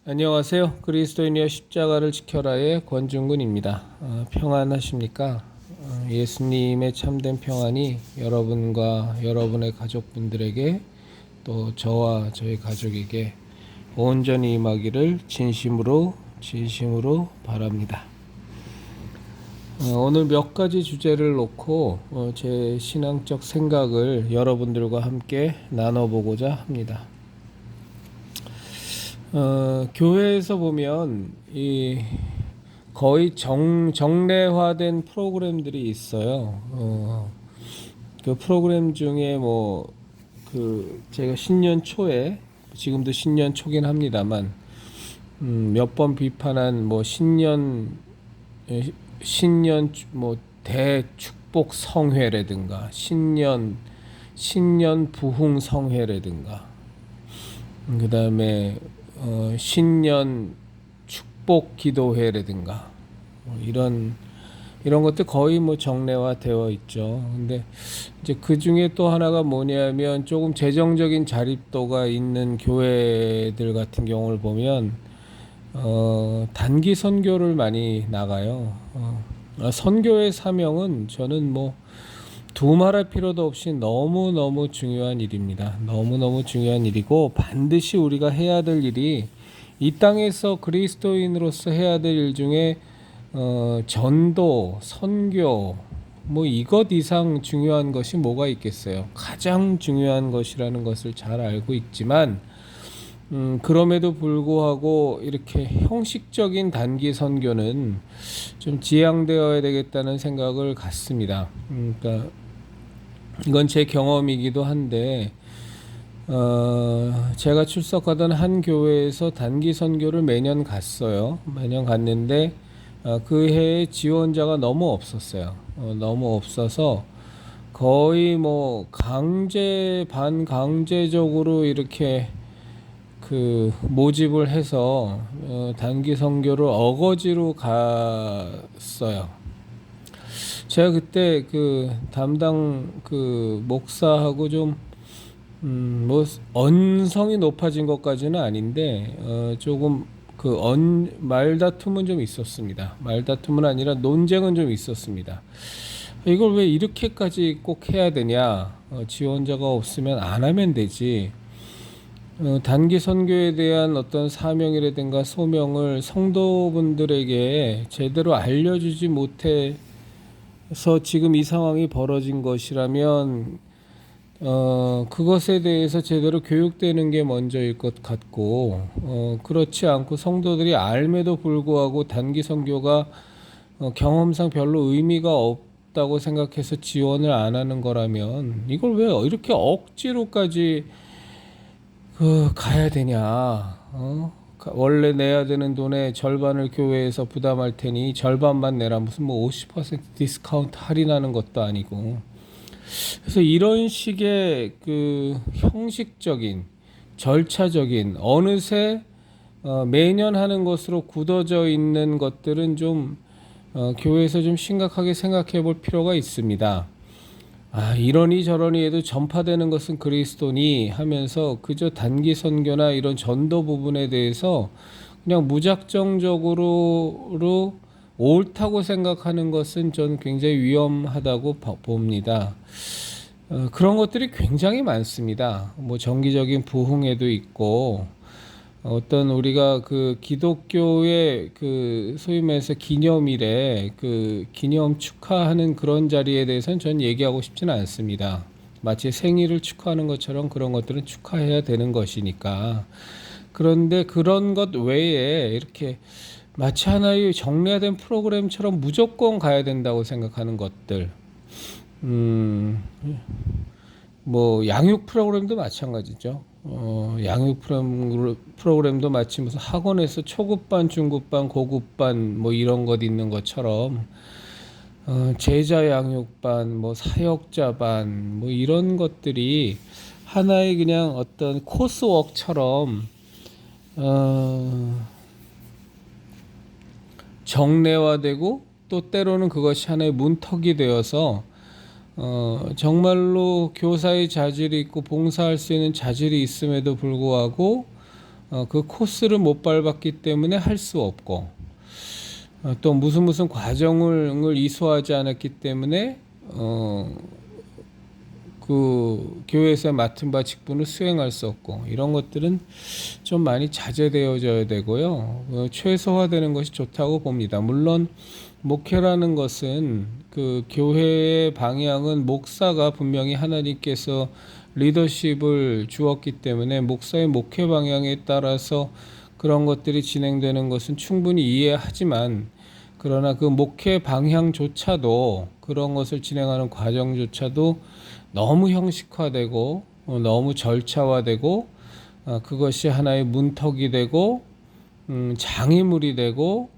안녕하세요. 그리스도인이여 십자가를 지켜라의 권중근입니다. 평안하십니까? 예수님의 참된 평안이 여러분과 여러분의 가족분들에게 또 저와 저희 가족에게 온전히 임하기를 진심으로 바랍니다. 오늘 몇 가지 주제를 놓고 제 신앙적 생각을 여러분들과 함께 나눠보고자 합니다. 교회에서 보면 거의 정례화된 프로그램들이 있어요. 그 프로그램 중에 제가 신년 초에, 지금도 신년 초긴 합니다만, 몇 번 비판한 신년 대축복 성회라든가 신년 부흥 성회라든가, 그 다음에 신년 축복 기도회라든가 이런 것들 거의 정례화되어 있죠. 근데 이제 그 중에 또 하나가 뭐냐면 조금 재정적인 자립도가 있는 교회들 같은 경우를 보면 단기 선교를 많이 나가요. 선교의 사명은 저는 두말할 필요도 없이 너무너무 중요한 일입니다. 너무너무 중요한 일이고 반드시 우리가 해야 될 일이 이 땅에서 그리스도인으로서 해야 될 일 중에 전도, 선교 이것 이상 중요한 것이 뭐가 있겠어요. 가장 중요한 것이라는 것을 잘 알고 있지만 그럼에도 불구하고 이렇게 형식적인 단기 선교는 좀 지양되어야 되겠다는 생각을 갖습니다. 그러니까 이건 제 경험이기도 한데 제가 출석하던 한 교회에서 단기 선교를 매년 갔어요. 매년 갔는데 그 해에 지원자가 너무 없었어요. 너무 없어서 거의 반강제적으로 이렇게 모집을 해서 단기 선교를 어거지로 갔어요. 제가 그때 담당 목사하고 좀 언성이 높아진 것까지는 아닌데 조금 말다툼은 좀 있었습니다. 말다툼은 아니라 논쟁은 좀 있었습니다. 이걸 왜 이렇게까지 꼭 해야 되냐? 지원자가 없으면 안 하면 되지. 단기 선교에 대한 어떤 사명이라든가 소명을 성도분들에게 제대로 알려주지 못해서 지금 이 상황이 벌어진 것이라면 그것에 대해서 제대로 교육되는 게 먼저일 것 같고 그렇지 않고 성도들이 알매도 불구하고 단기 선교가 경험상 별로 의미가 없다고 생각해서 지원을 안 하는 거라면 이걸 왜 이렇게 억지로까지 가야 되냐? 원래 내야 되는 돈의 절반을 교회에서 부담할 테니 절반만 내라. 무슨 50% 디스카운트 할인하는 것도 아니고. 그래서 이런 식의 형식적인, 절차적인, 어느새 매년 하는 것으로 굳어져 있는 것들은 좀 교회에서 좀 심각하게 생각해 볼 필요가 있습니다. 이러니 저러니 해도 전파되는 것은 그리스도니 하면서 그저 단기 선교나 이런 전도 부분에 대해서 그냥 무작정적으로 옳다고 생각하는 것은 저는 굉장히 위험하다고 봅니다. 그런 것들이 굉장히 많습니다. 정기적인 부흥회도 있고 어떤 우리가 기독교의 소위 말해서 기념일에 기념 축하하는 그런 자리에 대해서는 전 얘기하고 싶지는 않습니다. 마치 생일을 축하하는 것처럼 그런 것들은 축하해야 되는 것이니까. 그런데 그런 것 외에 이렇게 마치 하나의 정례된 프로그램처럼 무조건 가야 된다고 생각하는 것들, 양육 프로그램도 마찬가지죠. 양육 프로그램도 마치 무슨 학원에서 초급반, 중급반, 고급반 이런 것 있는 것처럼 제자 양육반, 사역자반 이런 것들이 하나의 그냥 어떤 코스웍처럼 정례화되고 또 때로는 그것이 하나의 문턱이 되어서 정말로 교사의 자질이 있고 봉사할 수 있는 자질이 있음에도 불구하고 그 코스를 못 밟았기 때문에 할 수 없고, 또 무슨 과정을 이수하지 않았기 때문에 그 교회에서 맡은 바 직분을 수행할 수 없고, 이런 것들은 좀 많이 자제되어져야 되고요. 최소화되는 것이 좋다고 봅니다. 물론 목회라는 것은 그 교회의 방향은 목사가 분명히 하나님께서 리더십을 주었기 때문에 목사의 목회 방향에 따라서 그런 것들이 진행되는 것은 충분히 이해하지만, 그러나 그 목회 방향조차도, 그런 것을 진행하는 과정조차도 너무 형식화되고 너무 절차화되고, 그것이 하나의 문턱이 되고 장애물이 되고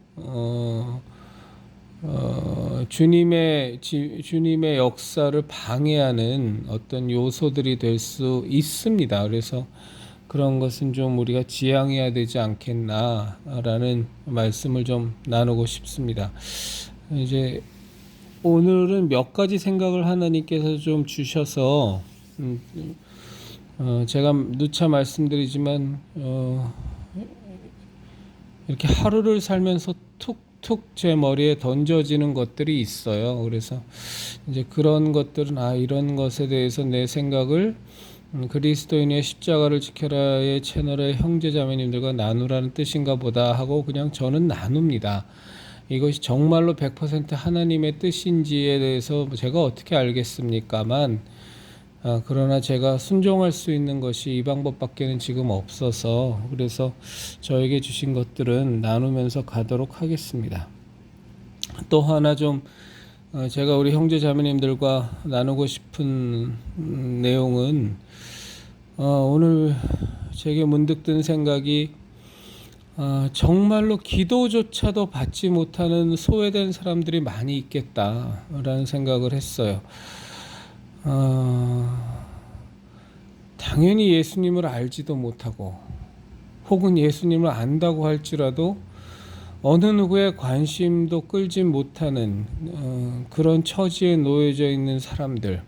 주님의 역사를 방해하는 어떤 요소들이 될 수 있습니다. 그래서 그런 것은 좀 우리가 지양해야 되지 않겠나라는 말씀을 좀 나누고 싶습니다. 이제 오늘은 몇 가지 생각을 하나님께서 좀 주셔서 제가 누차 말씀드리지만 이렇게 하루를 살면서 툭툭 제 머리에 던져지는 것들이 있어요. 그래서 이제 그런 것들은 이런 것에 대해서 내 생각을 그리스도인의 십자가를 지켜라의 채널의 형제자매님들과 나누라는 뜻인가 보다 하고 그냥 저는 나눕니다. 이것이 정말로 100% 하나님의 뜻인지에 대해서 제가 어떻게 알겠습니까만, 그러나 제가 순종할 수 있는 것이 이 방법밖에는 지금 없어서, 그래서 저에게 주신 것들은 나누면서 가도록 하겠습니다. 또 하나 좀 제가 우리 형제 자매님들과 나누고 싶은 내용은, 오늘 제게 문득 든 생각이, 정말로 기도조차도 받지 못하는 소외된 사람들이 많이 있겠다라는 생각을 했어요. 당연히 예수님을 알지도 못하고, 혹은 예수님을 안다고 할지라도 어느 누구의 관심도 끌지 못하는 그런 처지에 놓여져 있는 사람들,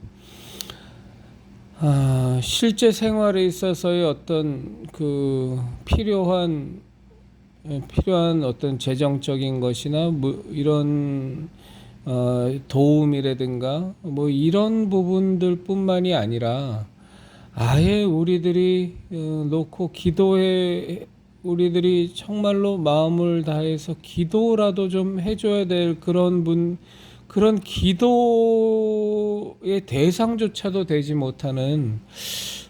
실제 생활에 있어서의 어떤 그 필요한 어떤 재정적인 것이나 이런 도움이라든가 이런 부분들뿐만이 아니라, 아예 우리들이 놓고 기도에, 우리들이 정말로 마음을 다해서 기도라도 좀 해줘야 될 그런 기도의 대상조차도 되지 못하는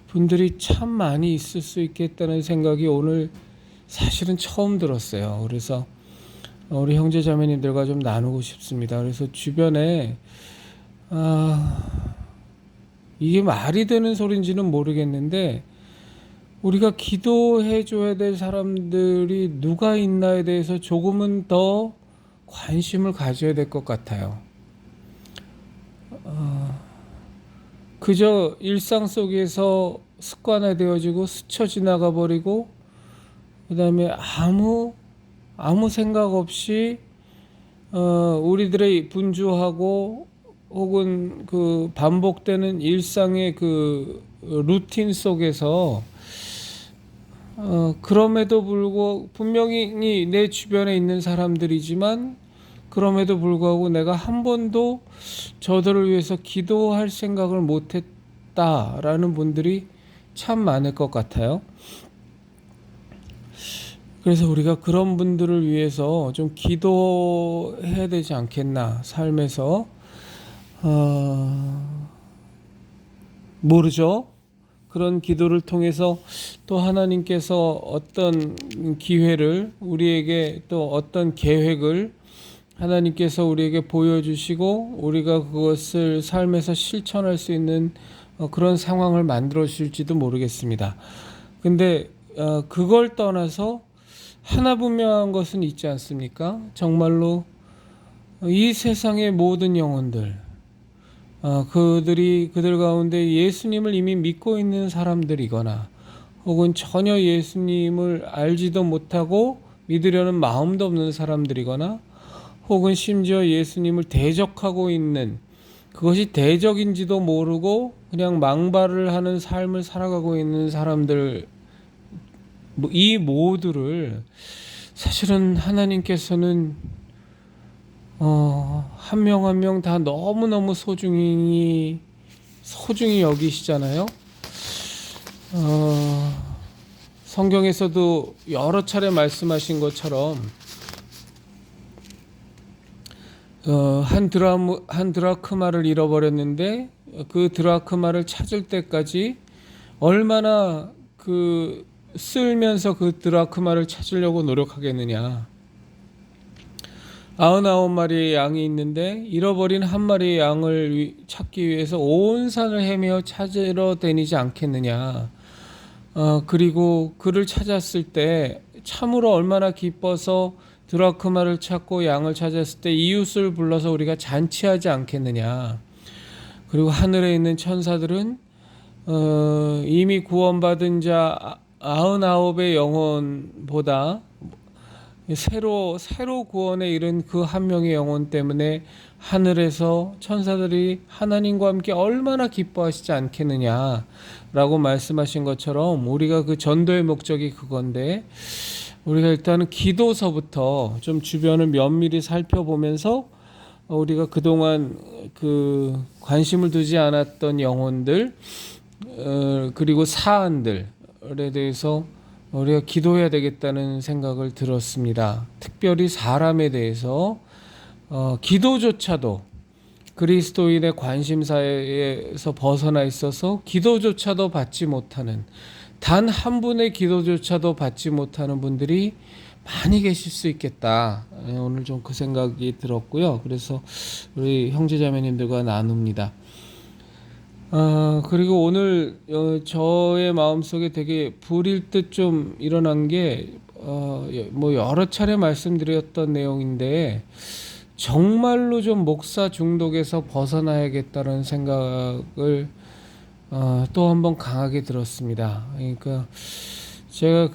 분들이 참 많이 있을 수 있겠다는 생각이 오늘 사실은 처음 들었어요. 그래서 우리 형제 자매님들과 좀 나누고 싶습니다. 그래서 주변에 이게 말이 되는 소리인지는 모르겠는데, 우리가 기도해 줘야 될 사람들이 누가 있나에 대해서 조금은 더 관심을 가져야 될 것 같아요. 그저 일상 속에서 습관화되어지고 스쳐 지나가 버리고, 그 다음에 아무 생각 없이 우리들의 분주하고 혹은 그 반복되는 일상의 그 루틴 속에서 그럼에도 불구하고 분명히 내 주변에 있는 사람들이지만, 그럼에도 불구하고 내가 한 번도 저들을 위해서 기도할 생각을 못했다라는 분들이 참 많을 것 같아요. 그래서 우리가 그런 분들을 위해서 좀 기도해야 되지 않겠나, 삶에서. 모르죠. 그런 기도를 통해서 또 하나님께서 어떤 기회를, 우리에게 또 어떤 계획을 하나님께서 우리에게 보여주시고, 우리가 그것을 삶에서 실천할 수 있는 그런 상황을 만들어 주실지도 모르겠습니다. 근데 그걸 떠나서 하나 분명한 것은 있지 않습니까? 정말로 이 세상의 모든 영혼들, 그들 가운데 예수님을 이미 믿고 있는 사람들이거나, 혹은 전혀 예수님을 알지도 못하고 믿으려는 마음도 없는 사람들이거나, 혹은 심지어 예수님을 대적하고 있는, 그것이 대적인지도 모르고 그냥 망발을 하는 삶을 살아가고 있는 사람들, 이 모두를 사실은 하나님께서는 한 명 한 명 다 너무너무 소중히 여기시잖아요. 성경에서도 여러 차례 말씀하신 것처럼 한 드라크마를 잃어버렸는데 그 드라크마를 찾을 때까지 얼마나 쓸면서 그 드라크마를 찾으려고 노력하겠느냐. 99마리의 양이 있는데 잃어버린 한 마리의 양을 찾기 위해서 온 산을 헤매어 찾으러 다니지 않겠느냐. 그리고 그를 찾았을 때 참으로 얼마나 기뻐서 드라크마를 찾고 양을 찾았을 때 이웃을 불러서 우리가 잔치하지 않겠느냐. 그리고 하늘에 있는 천사들은 이미 구원받은 자 99의 영혼보다 새로 구원에 이른 그 한 명의 영혼 때문에 하늘에서 천사들이 하나님과 함께 얼마나 기뻐하시지 않겠느냐라고 말씀하신 것처럼 우리가 그 전도의 목적이 그건데, 우리가 일단은 기도서부터 좀 주변을 면밀히 살펴보면서 우리가 그동안 관심을 두지 않았던 영혼들 그리고 사안들에 대해서 우리가 기도해야 되겠다는 생각을 들었습니다. 특별히 사람에 대해서 기도조차도 그리스도인의 관심사에서 벗어나 있어서 기도조차도 받지 못하는, 단 한 분의 기도조차도 받지 못하는 분들이 많이 계실 수 있겠다. 오늘 좀 그 생각이 들었고요. 그래서 우리 형제자매님들과 나눕니다. 그리고 오늘 저의 마음속에 되게 불일 듯 좀 일어난 게 여러 차례 말씀드렸던 내용인데, 정말로 좀 목사 중독에서 벗어나야겠다는 생각을 또 한번 강하게 들었습니다. 그러니까 제가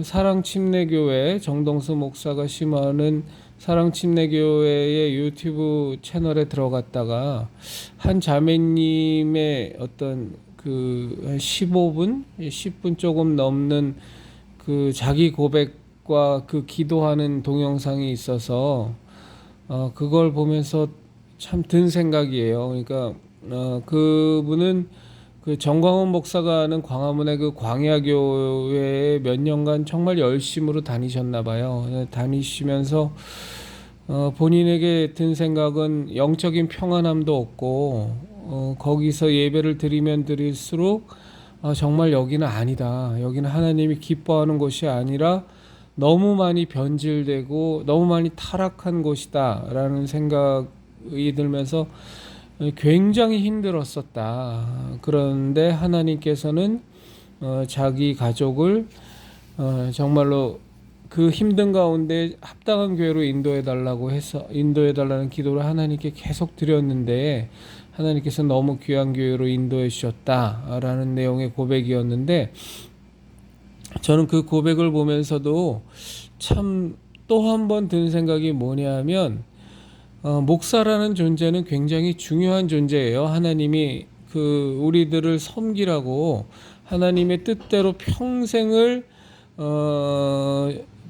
사랑침례교회 정동수 목사가 심어하는 사랑침례교회의 유튜브 채널에 들어갔다가 한 자매님의 어떤 한 15분, 10분 조금 넘는 자기 고백과 기도하는 동영상이 있어서 그걸 보면서 참 든 생각이에요. 그러니까 그분은 정광훈 목사가 하는 광화문의 광야교회에 몇 년간 정말 열심으로 다니셨나 봐요. 다니시면서 본인에게 든 생각은 영적인 평안함도 없고 거기서 예배를 드리면 드릴수록 정말 여기는 아니다. 여기는 하나님이 기뻐하는 곳이 아니라 너무 많이 변질되고 너무 많이 타락한 곳이다 라는 생각이 들면서 굉장히 힘들었었다. 그런데 하나님께서는 자기 가족을 정말로 그 힘든 가운데 합당한 교회로 인도해달라는 기도를 하나님께 계속 드렸는데 하나님께서 너무 귀한 교회로 인도해 주셨다라는 내용의 고백이었는데, 저는 그 고백을 보면서도 참 또 한 번 든 생각이 뭐냐면 목사라는 존재는 굉장히 중요한 존재예요. 하나님이 우리들을 섬기라고 하나님의 뜻대로 평생을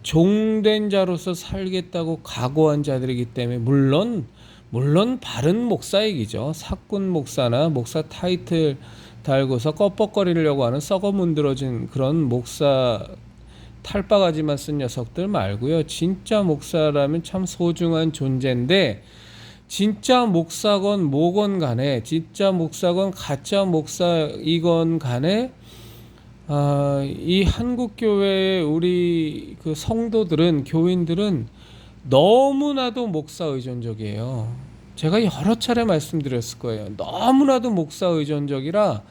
종된 자로서 살겠다고 각오한 자들이기 때문에, 물론 바른 목사 얘기죠. 사꾼 목사나 목사 타이틀 달고서 껍벅거리려고 하는 썩어 문드러진 그런 목사 탈바가지만 쓴 녀석들 말고요. 진짜 목사라면 참 소중한 존재인데, 진짜 목사건 뭐건 간에, 진짜 목사건 가짜 목사이건 간에 이 한국교회의 우리 성도들은, 교인들은 너무나도 목사 의존적이에요. 제가 여러 차례 말씀드렸을 거예요. 너무나도 목사 의존적이라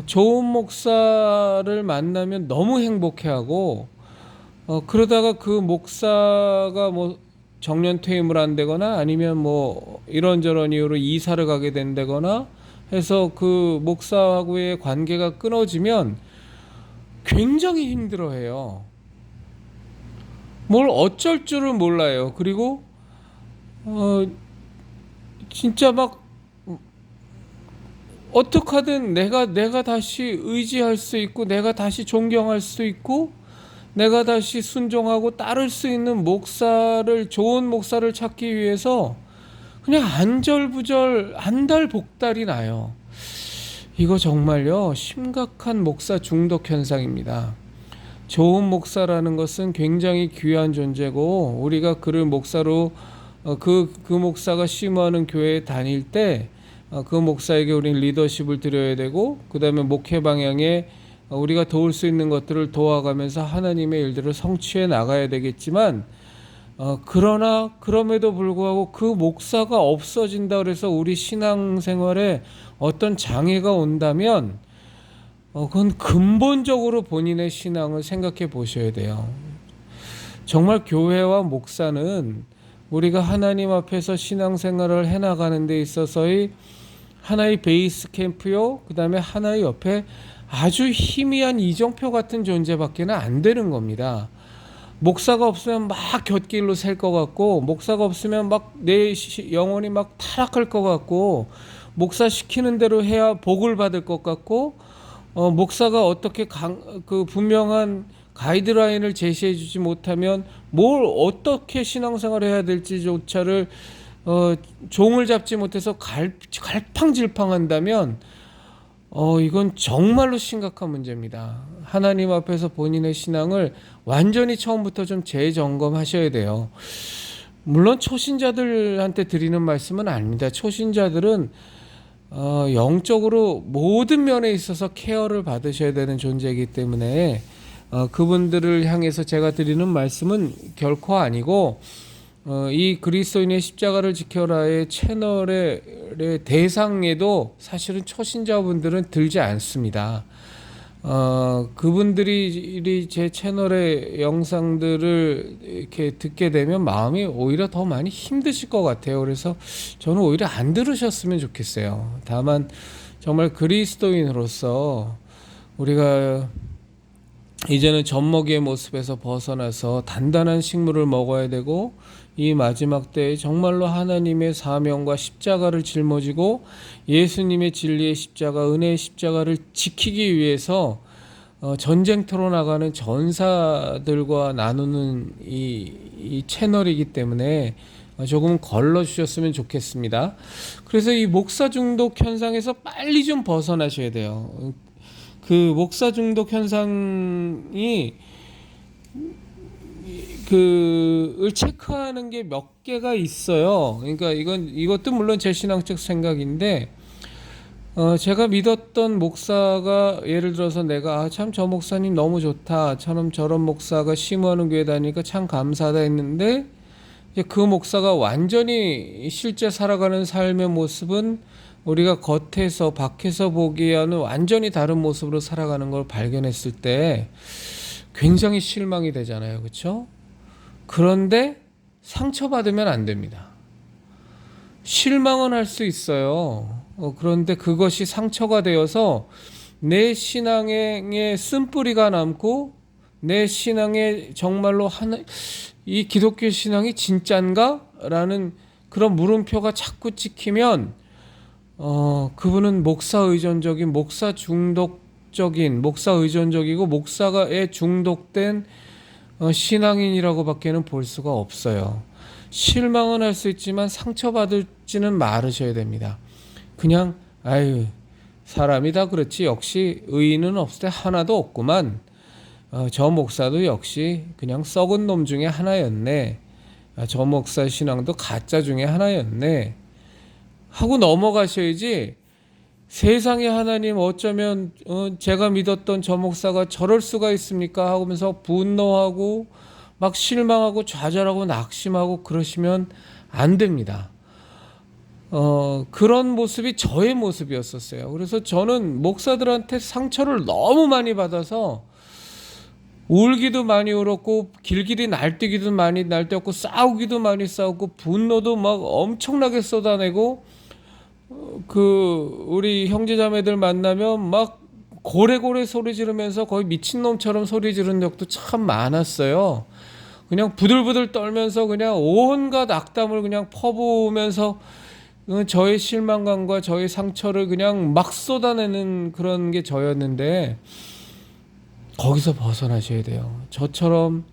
좋은 목사를 만나면 너무 행복해하고 그러다가 그 목사가 정년 퇴임을 한다거나 아니면 이런저런 이유로 이사를 가게 된다거나 해서 그 목사하고의 관계가 끊어지면 굉장히 힘들어해요. 뭘 어쩔 줄을 몰라요. 그리고 진짜 막 어떻게든 내가 다시 의지할 수 있고, 내가 다시 존경할 수 있고, 내가 다시 순종하고 따를 수 있는 목사를, 좋은 목사를 찾기 위해서 그냥 안절부절 안달복달이 나요. 이거 정말요 심각한 목사 중독 현상입니다. 좋은 목사라는 것은 굉장히 귀한 존재고, 우리가 그를 목사로 그 목사가 심어하는 교회에 다닐 때 그 목사에게 우리는 리더십을 드려야 되고, 그 다음에 목회 방향에 우리가 도울 수 있는 것들을 도와가면서 하나님의 일들을 성취해 나가야 되겠지만, 그러나 그럼에도 불구하고 그 목사가 없어진다 그래서 우리 신앙생활에 어떤 장애가 온다면 그건 근본적으로 본인의 신앙을 생각해 보셔야 돼요. 정말 교회와 목사는 우리가 하나님 앞에서 신앙생활을 해나가는 데 있어서의 하나의 베이스 캠프요, 그 다음에 하나의 옆에 아주 희미한 이정표 같은 존재밖에 안 되는 겁니다. 목사가 없으면 막 곁길로 셀 것 같고, 목사가 없으면 막 내 영혼이 막 타락할 것 같고, 목사 시키는 대로 해야 복을 받을 것 같고, 목사가 어떻게 그 분명한 가이드라인을 제시해 주지 못하면 뭘 어떻게 신앙생활을 해야 될지조차를 종을 잡지 못해서 갈팡질팡한다면 이건 정말로 심각한 문제입니다. 하나님 앞에서 본인의 신앙을 완전히 처음부터 좀 재점검하셔야 돼요. 물론 초신자들한테 드리는 말씀은 아닙니다. 초신자들은 영적으로 모든 면에 있어서 케어를 받으셔야 되는 존재이기 때문에 그분들을 향해서 제가 드리는 말씀은 결코 아니고, 이 그리스도인의 십자가를 지켜라의 채널의 대상에도 사실은 초신자분들은 들지 않습니다. 그분들이 제 채널의 영상들을 이렇게 듣게 되면 마음이 오히려 더 많이 힘드실 것 같아요. 그래서 저는 오히려 안 들으셨으면 좋겠어요. 다만 정말 그리스도인으로서 우리가 이제는 젖먹이의 모습에서 벗어나서 단단한 식물을 먹어야 되고, 이 마지막 때에 정말로 하나님의 사명과 십자가를 짊어지고 예수님의 진리의 십자가, 은혜의 십자가를 지키기 위해서 전쟁터로 나가는 전사들과 나누는 이 채널이기 때문에 조금 걸러주셨으면 좋겠습니다. 그래서 이 목사 중독 현상에서 빨리 좀 벗어나셔야 돼요. 그 목사 중독 현상이 그을 체크하는 게 몇 개가 있어요. 그러니까 이것도 물론 제 신앙적 생각인데, 제가 믿었던 목사가 예를 들어서 내가 참 저 목사님 너무 좋다, 저런 목사가 심호하는 교회 다니니까 참 감사하다 했는데, 그 목사가 완전히 실제 살아가는 삶의 모습은 우리가 겉에서 밖에서 보기에는 완전히 다른 모습으로 살아가는 걸 발견했을 때 굉장히 실망이 되잖아요. 그렇죠? 그런데 상처받으면 안 됩니다. 실망은 할 수 있어요. 그런데 그것이 상처가 되어서 내 신앙의 쓴뿌리가 남고, 내 신앙에 정말로 이 기독교 신앙이 진짠가? 라는 그런 물음표가 자꾸 찍히면 그분은 목사 의존적인, 목사 중독적인, 목사 의존적이고 목사에 중독된 신앙인이라고 밖에는 볼 수가 없어요. 실망은 할 수 있지만 상처받을지는 말으셔야 됩니다. 그냥 아유, 사람이 다 그렇지, 역시 의인은 없을 때 하나도 없구만, 저 목사도 역시 그냥 썩은 놈 중에 하나였네, 저 목사 신앙도 가짜 중에 하나였네 하고 넘어가셔야지, 세상에 하나님 어쩌면 제가 믿었던 저 목사가 저럴 수가 있습니까 하면서 분노하고 막 실망하고 좌절하고 낙심하고 그러시면 안 됩니다. 그런 모습이 저의 모습이었었어요. 그래서 저는 목사들한테 상처를 너무 많이 받아서 울기도 많이 울었고, 길길이 날뛰기도 많이 날뛰었고, 싸우기도 많이 싸우고, 분노도 막 엄청나게 쏟아내고, 우리 형제자매들 만나면 막 고래고래 소리 지르면서 거의 미친놈처럼 소리 지르는 적도 참 많았어요. 그냥 부들부들 떨면서 그냥 온갖 악담을 그냥 퍼부으면서 저의 실망감과 저의 상처를 그냥 막 쏟아내는 그런 게 저였는데 거기서 벗어나셔야 돼요. 저처럼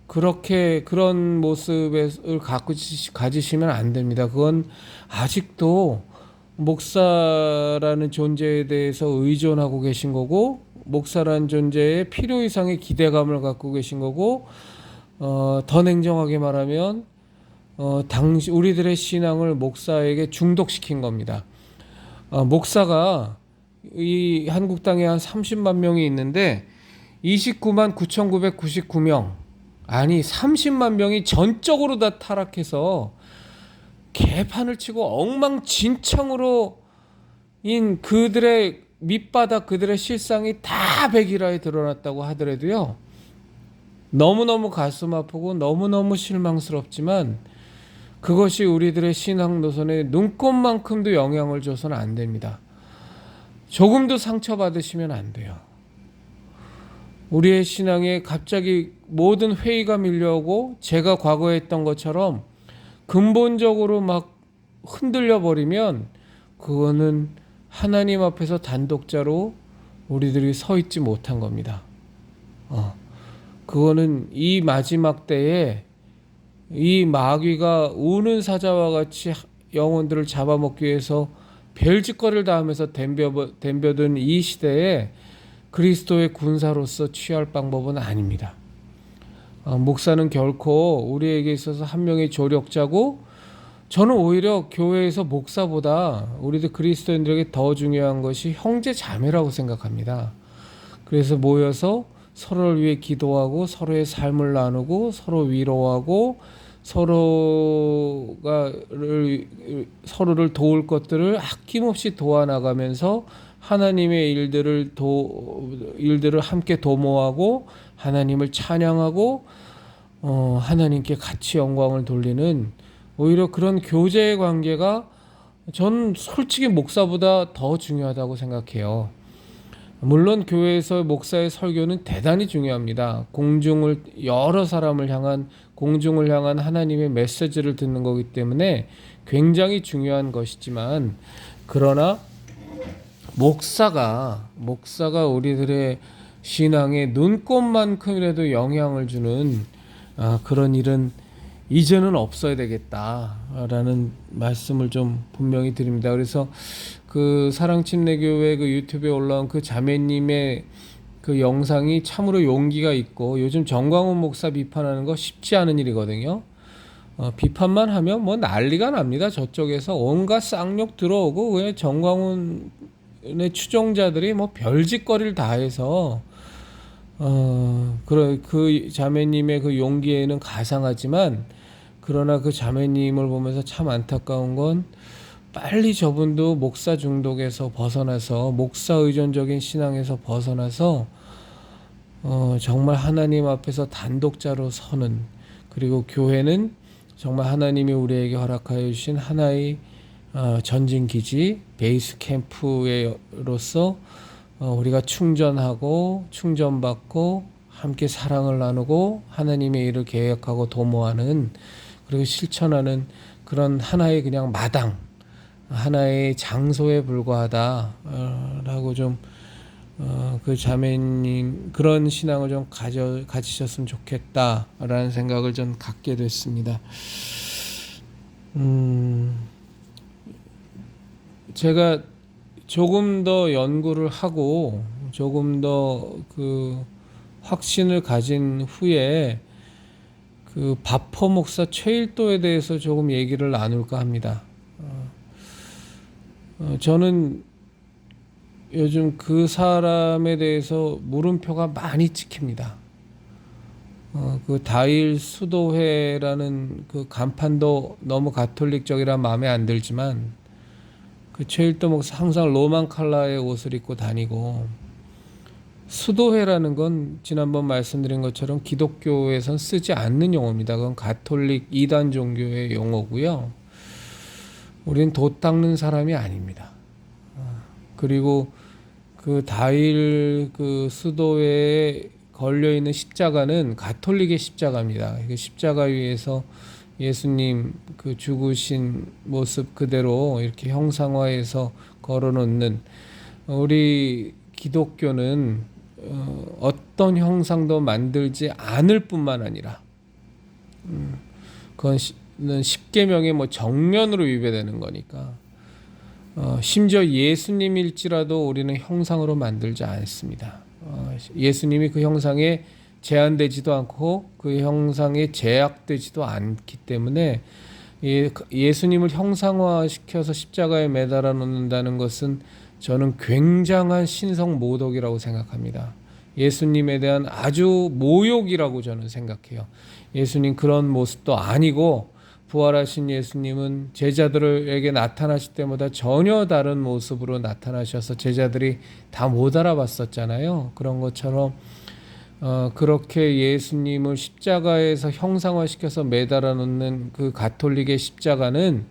그렇게 그런 모습을 가지시면 안 됩니다. 그건 아직도 목사라는 존재에 대해서 의존하고 계신 거고, 목사라는 존재에 필요 이상의 기대감을 갖고 계신 거고, 더 냉정하게 말하면 당시 우리들의 신앙을 목사에게 중독시킨 겁니다. 목사가 이 한국 땅에 한 30만 명이 있는데 29만 9,999명, 아니 30만 명이 전적으로 다 타락해서 개판을 치고 엉망진창으로 인 그들의 밑바닥, 그들의 실상이 다 백일화에 드러났다고 하더라도요, 너무너무 가슴 아프고 너무너무 실망스럽지만 그것이 우리들의 신앙 노선에 눈꼽만큼도 영향을 줘서는 안 됩니다. 조금도 상처받으시면 안 돼요. 우리의 신앙에 갑자기 모든 회의가 밀려오고 제가 과거에 했던 것처럼 근본적으로 막 흔들려 버리면 그거는 하나님 앞에서 단독자로 우리들이 서 있지 못한 겁니다. 그거는 이 마지막 때에 이 마귀가 우는 사자와 같이 영혼들을 잡아먹기 위해서 별짓거리를 다 하면서 덤벼든 이 시대에 그리스도의 군사로서 취할 방법은 아닙니다. 목사는 결코 우리에게 있어서 한 명의 조력자고, 저는 오히려 교회에서 목사보다 우리들 그리스도인들에게 더 중요한 것이 형제 자매라고 생각합니다. 그래서 모여서 서로를 위해 기도하고 서로의 삶을 나누고 서로 위로하고 서로를 도울 것들을 아낌없이 도와나가면서 하나님의 일들을 함께 도모하고 하나님을 찬양하고 하나님께 같이 영광을 돌리는, 오히려 그런 교제의 관계가 저는 솔직히 목사보다 더 중요하다고 생각해요. 물론 교회에서 목사의 설교는 대단히 중요합니다. 여러 사람을 향한, 공중을 향한 하나님의 메시지를 듣는 거기 때문에 굉장히 중요한 것이지만, 그러나 목사가 우리들의 신앙에 눈꼽만큼이라도 영향을 주는 그런 일은 이제는 없어야 되겠다라는 말씀을 좀 분명히 드립니다. 그래서 그 사랑침례교회 그 유튜브에 올라온 그 자매님의 그 영상이 참으로 용기가 있고, 요즘 정광훈 목사 비판하는 거 쉽지 않은 일이거든요. 비판만 하면 뭐 난리가 납니다. 저쪽에서 온갖 쌍욕 들어오고, 그냥 정광훈의 추종자들이 뭐 별짓거리를 다 해서 그 자매님의 그 용기에는 가상하지만, 그러나 그 자매님을 보면서 참 안타까운 건 빨리 저분도 목사 중독에서 벗어나서, 목사 의존적인 신앙에서 벗어나서 정말 하나님 앞에서 단독자로 서는, 그리고 교회는 정말 하나님이 우리에게 허락하여 주신 하나의 전진기지, 베이스 캠프로서 우리가 충전하고 충전받고 함께 사랑을 나누고 하나님의 일을 계획하고 도모하는, 그리고 실천하는 그런 하나의 그냥 마당, 하나의 장소에 불과하다라고 좀 그 자매님 그런 신앙을 좀 가지셨으면 좋겠다라는 생각을 좀 갖게 됐습니다. 제가 조금 더 연구를 하고 조금 더 그 확신을 가진 후에 그 바포 목사 최일도에 대해서 조금 얘기를 나눌까 합니다. 저는 요즘 그 사람에 대해서 물음표가 많이 찍힙니다. 그 다일 수도회라는 그 간판도 너무 가톨릭적이라 마음에 안 들지만, 그 최일도 목사 항상 로만 컬러의 옷을 입고 다니고, 수도회라는 건 지난번 말씀드린 것처럼 기독교에선 쓰지 않는 용어입니다. 그건 가톨릭 이단 종교의 용어고요. 우린 돛 닦는 사람이 아닙니다. 그리고 그 다일 그 수도회에 걸려 있는 십자가는 가톨릭의 십자가입니다. 그 십자가 위에서 예수님 그 죽으신 모습 그대로 이렇게 형상화해서 걸어놓는, 우리 기독교는 어떤 형상도 만들지 않을 뿐만 아니라 그건 십계명의 뭐 정면으로 위배되는 거니까, 심지어 예수님일지라도 우리는 형상으로 만들지 않습니다. 예수님이 그 형상에 제한되지도 않고 그 형상에 제약되지도 않기 때문에 예수님을 형상화시켜서 십자가에 매달아 놓는다는 것은 저는 굉장한 신성 모독이라고 생각합니다. 예수님에 대한 아주 모욕이라고 저는 생각해요. 예수님 그런 모습도 아니고, 부활하신 예수님은 제자들에게 나타나실 때마다 전혀 다른 모습으로 나타나셔서 제자들이 다 못 알아봤었잖아요. 그런 것처럼 그렇게 예수님을 십자가에서 형상화시켜서 매달아 놓는 그 가톨릭의 십자가는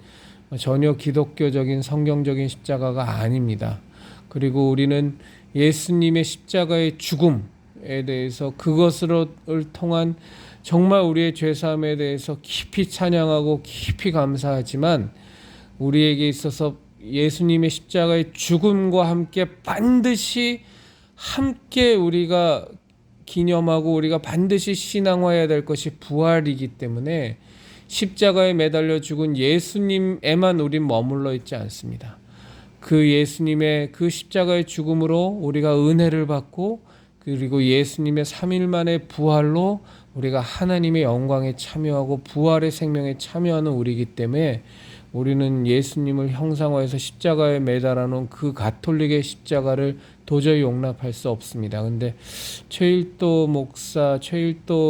전혀 기독교적인 성경적인 십자가가 아닙니다. 그리고 우리는 예수님의 십자가의 죽음에 대해서, 그것을 통한 정말 우리의 죄사함에 대해서 깊이 찬양하고 깊이 감사하지만, 우리에게 있어서 예수님의 십자가의 죽음과 함께 반드시 함께 우리가 기념하고 우리가 반드시 신앙화해야 될 것이 부활이기 때문에, 십자가에 매달려 죽은 예수님에만 우린 머물러 있지 않습니다. 그 예수님의 그 십자가의 죽음으로 우리가 은혜를 받고, 그리고 예수님의 3일 만의 부활로 우리가 하나님의 영광에 참여하고 부활의 생명에 참여하는 우리이기 때문에, 우리는 예수님을 형상화해서 십자가에 매달아 놓은 그 가톨릭의 십자가를 도저히 용납할 수 없습니다. 근데 최일도 목사, 최일도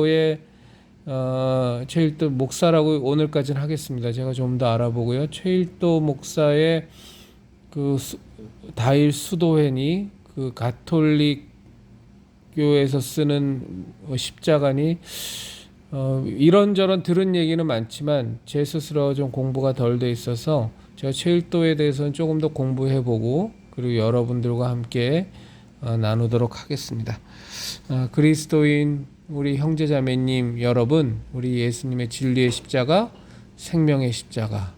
목사라고 오늘까지는 하겠습니다. 제가 좀 더 알아보고요. 최일도 목사의 그 다일 수도회니, 그 가톨릭 교에서 쓰는 십자가니, 이런저런 들은 얘기는 많지만 제 스스로 좀 공부가 덜 돼 있어서 제가 최일도에 대해서는 조금 더 공부해보고, 그리고 여러분들과 함께 나누도록 하겠습니다. 그리스도인 우리 형제자매님 여러분, 우리 예수님의 진리의 십자가, 생명의 십자가,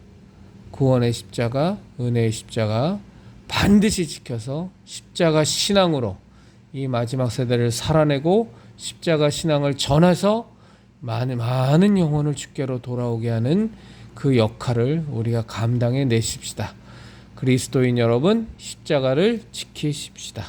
구원의 십자가, 은혜의 십자가 반드시 지켜서 십자가 신앙으로 이 마지막 세대를 살아내고 십자가 신앙을 전해서 많은 영혼을 주께로 돌아오게 하는 그 역할을 우리가 감당해 내십시다. 그리스도인 여러분, 십자가를 지키십시다.